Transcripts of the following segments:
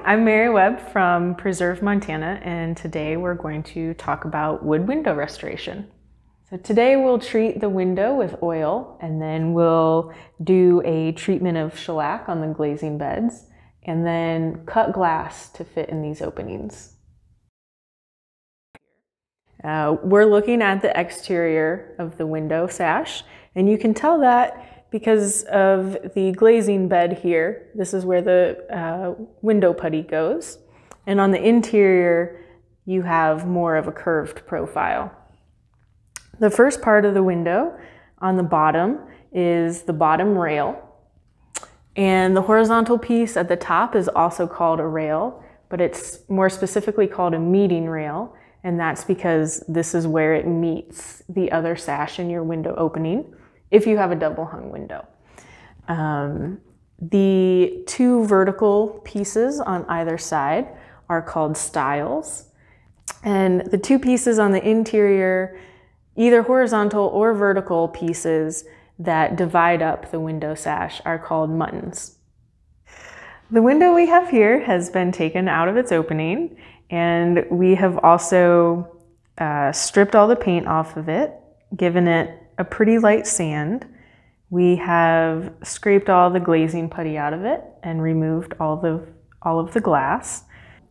I'm Mary Webb from Preserve, Montana, and today we're going to talk about wood window restoration. So today we'll treat the window with oil, and then we'll do a treatment of shellac on the glazing beds, and then cut glass to fit in these openings. We're looking at the exterior of the window sash, and you can tell that because of the glazing bed here. This is where the window putty goes. And on the interior, you have more of a curved profile. The first part of the window on the bottom is the bottom rail. And the horizontal piece at the top is also called a rail, but it's more specifically called a meeting rail. And that's because this is where it meets the other sash in your window opening, if you have a double hung window. The two vertical pieces on either side are called stiles. And the two pieces on the interior, either horizontal or vertical pieces that divide up the window sash, are called muttons. The window we have here has been taken out of its opening, and we have also stripped all the paint off of it, given it a pretty light sand. We have scraped all the glazing putty out of it and removed all of the glass.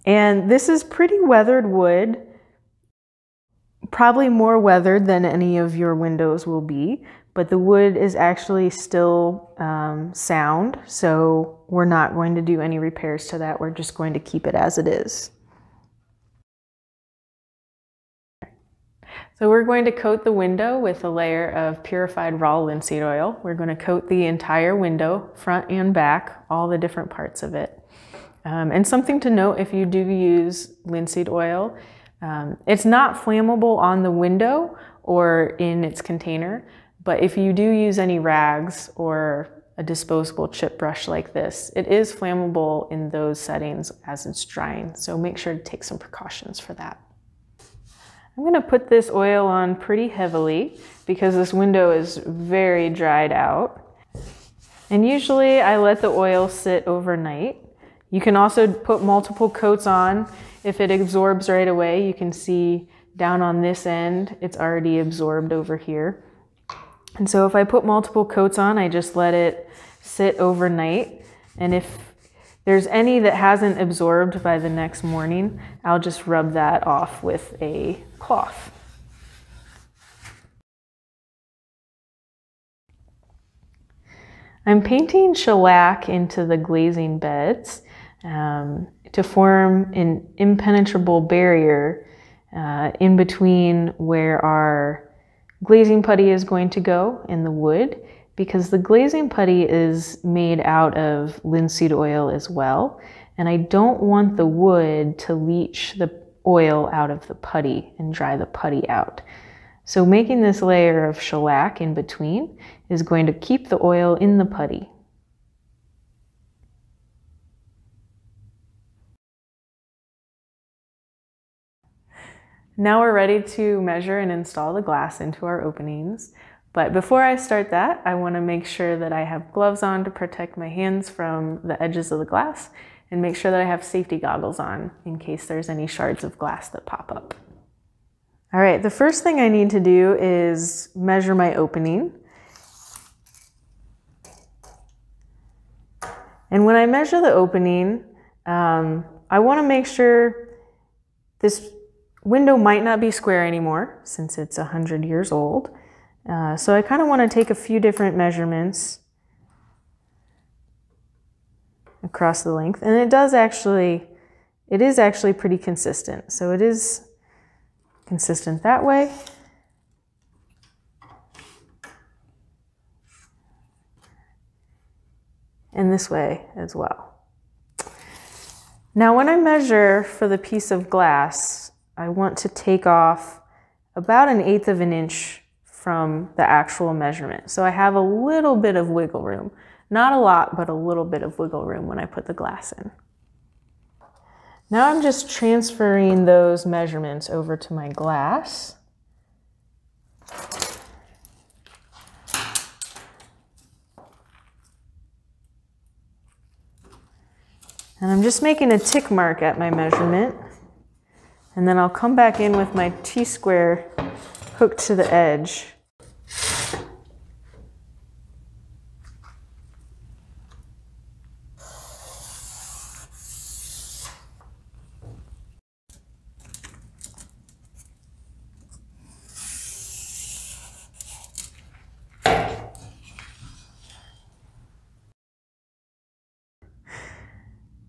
And this is pretty weathered wood, probably more weathered than any of your windows will be, but the wood is actually still sound, so we're not going to do any repairs to that. We're just going to keep it as it is. So we're going to coat the window with a layer of purified raw linseed oil. We're going to coat the entire window, front and back, all the different parts of it. And something to note, if you do use linseed oil, it's not flammable on the window or in its container, but if you do use any rags or a disposable chip brush like this, it is flammable in those settings as it's drying. So make sure to take some precautions for that. I'm going to put this oil on pretty heavily because this window is very dried out. And usually I let the oil sit overnight. You can also put multiple coats on. If it absorbs right away, you can see down on this end, it's already absorbed over here. And so if I put multiple coats on, I just let it sit overnight. And if there's any that hasn't absorbed by the next morning, I'll just rub that off with a cloth. I'm painting shellac into the glazing beds to form an impenetrable barrier in between where our glazing putty is going to go and the wood, because the glazing putty is made out of linseed oil as well, and I don't want the wood to leach the oil out of the putty and dry the putty out. So making this layer of shellac in between is going to keep the oil in the putty. Now we're ready to measure and install the glass into our openings. But before I start that, I want to make sure that I have gloves on to protect my hands from the edges of the glass, and make sure that I have safety goggles on in case there's any shards of glass that pop up. All right, the first thing I need to do is measure my opening. And when I measure the opening, I want to make sure this window might not be square anymore since it's 100 years old. So I kind of want to take a few different measurements across the length, and it is actually pretty consistent. So it is consistent that way. And this way as well. Now when I measure for the piece of glass, I want to take off about 1/8 of an inch from the actual measurement. So I have a little bit of wiggle room. Not a lot, but a little bit of wiggle room when I put the glass in. Now I'm just transferring those measurements over to my glass. And I'm just making a tick mark at my measurement. And then I'll come back in with my T-square hooked to the edge.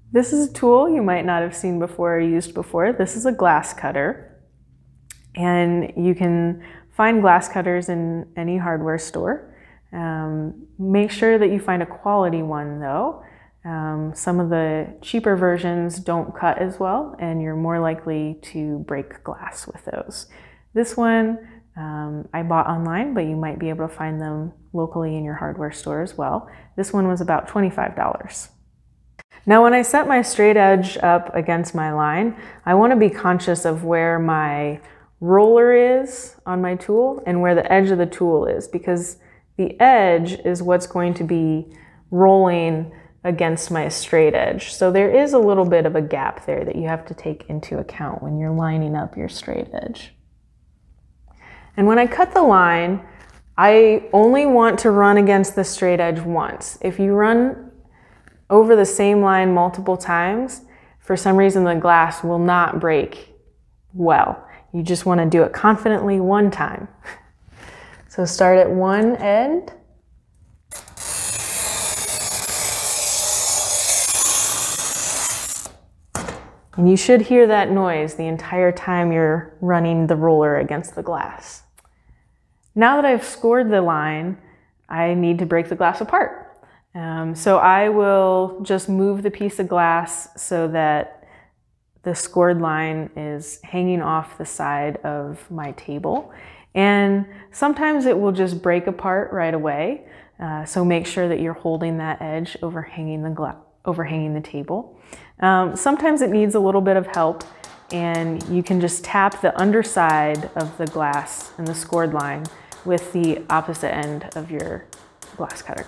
This is a tool you might not have seen before or used before. This is a glass cutter, and you can find glass cutters in any hardware store. Make sure that you find a quality one though. Some of the cheaper versions don't cut as well, and you're more likely to break glass with those. This one I bought online, but you might be able to find them locally in your hardware store as well. This one was about $25. Now when I set my straight edge up against my line, I want to be conscious of where my roller is on my tool and where the edge of the tool is, because the edge is what's going to be rolling against my straight edge. So there is a little bit of a gap there that you have to take into account when you're lining up your straight edge. And when I cut the line, I only want to run against the straight edge once. If you run over the same line multiple times, for some reason the glass will not break well. You just want to do it confidently one time. So start at one end. And you should hear that noise the entire time you're running the roller against the glass. Now that I've scored the line, I need to break the glass apart. So I will just move the piece of glass so that the scored line is hanging off the side of my table. And sometimes it will just break apart right away. So make sure that you're holding that edge overhanging the table. Sometimes it needs a little bit of help, and you can just tap the underside of the glass and the scored line with the opposite end of your glass cutter.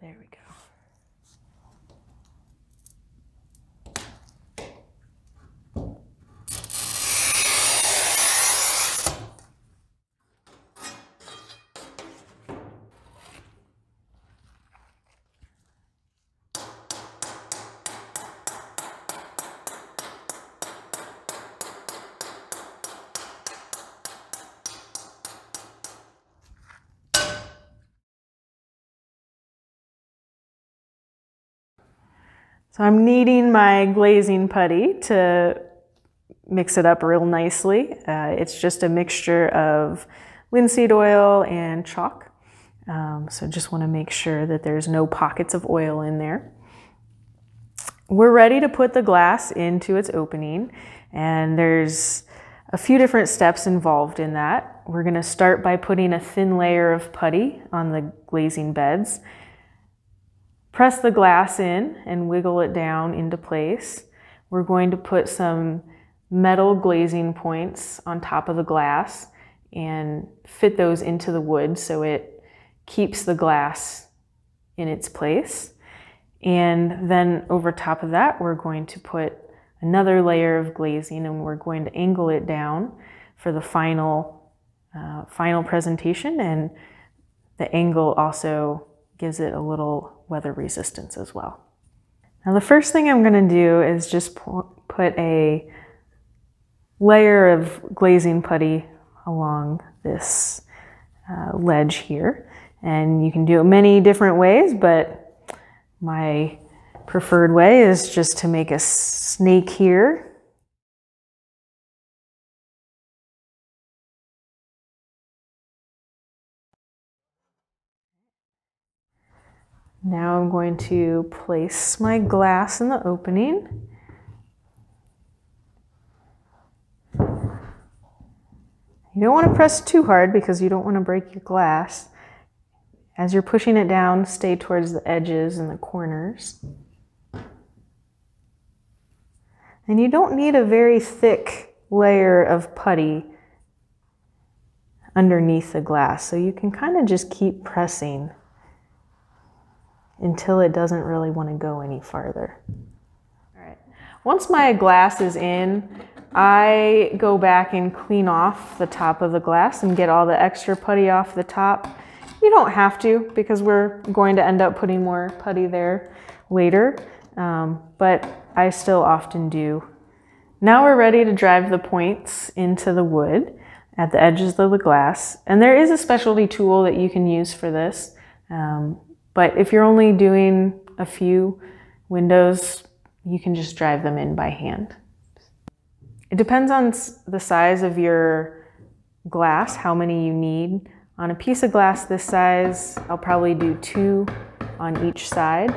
There we go. So I'm kneading my glazing putty to mix it up real nicely. It's just a mixture of linseed oil and chalk. So just want to make sure that there's no pockets of oil in there. We're ready to put the glass into its opening, and there's a few different steps involved in that. We're going to start by putting a thin layer of putty on the glazing beds. Press the glass in and wiggle it down into place. We're going to put some metal glazing points on top of the glass and fit those into the wood so it keeps the glass in its place. And then over top of that, we're going to put another layer of glazing, and we're going to angle it down for the final presentation. And the angle also gives it a little weather resistance as well. Now the first thing I'm going to do is just put a layer of glazing putty along this ledge here. And you can do it many different ways, but my preferred way is just to make a snake here. Now I'm going to place my glass in the opening. You don't want to press too hard because you don't want to break your glass. As you're pushing it down, stay towards the edges and the corners. And you don't need a very thick layer of putty. underneath the glass. So you can kind of just keep pressing until it doesn't really want to go any farther. All right. Once my glass is in, I go back and clean off the top of the glass and get all the extra putty off the top. You don't have to, because we're going to end up putting more putty there later, but I still often do. Now we're ready to drive the points into the wood at the edges of the glass. And there is a specialty tool that you can use for this. But if you're only doing a few windows, you can just drive them in by hand. It depends on the size of your glass, how many you need. On a piece of glass this size, I'll probably do 2 on each side.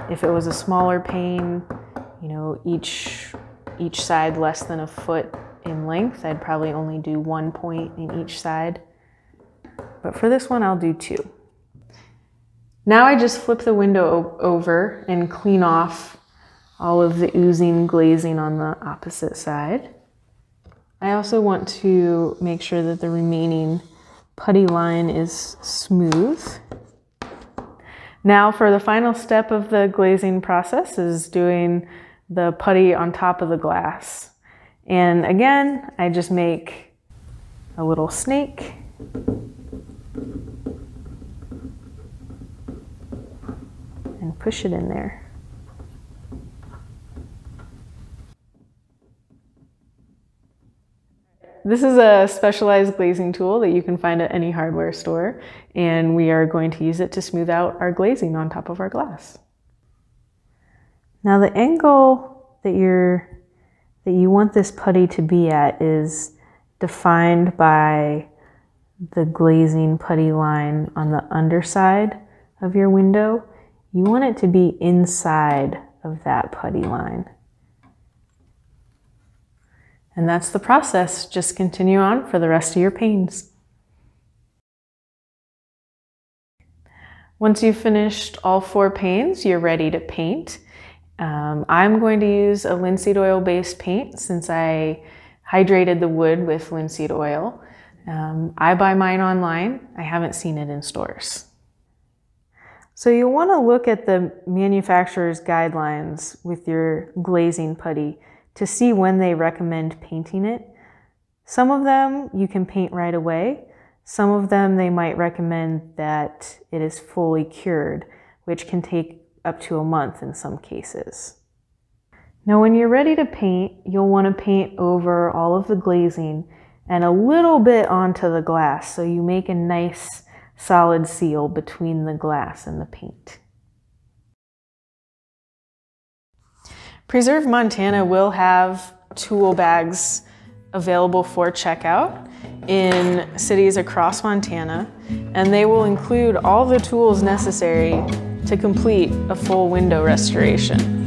If it was a smaller pane, you know, each side less than a foot in length, I'd probably only do 1 point in each side. But for this one, I'll do 2. Now I just flip the window over and clean off all of the oozing glazing on the opposite side. I also want to make sure that the remaining putty line is smooth. Now for the final step of the glazing process is doing the putty on top of the glass. And again, I just make a little snake. And push it in there. This is a specialized glazing tool that you can find at any hardware store, and we are going to use it to smooth out our glazing on top of our glass. Now the angle that you want this putty to be at is defined by the glazing putty line on the underside of your window. You want it to be inside of that putty line. And that's the process. Just continue on for the rest of your panes. Once you've finished all 4 panes, you're ready to paint. I'm going to use a linseed oil based paint since I hydrated the wood with linseed oil. I buy mine online. I haven't seen it in stores. So you want to look at the manufacturer's guidelines with your glazing putty to see when they recommend painting it. Some of them you can paint right away. Some of them they might recommend that it is fully cured, which can take up to a month in some cases. Now when you're ready to paint, you'll want to paint over all of the glazing and a little bit onto the glass so you make a nice solid seal between the glass and the paint. Preserve Montana will have tool bags available for checkout in cities across Montana, and they will include all the tools necessary to complete a full window restoration.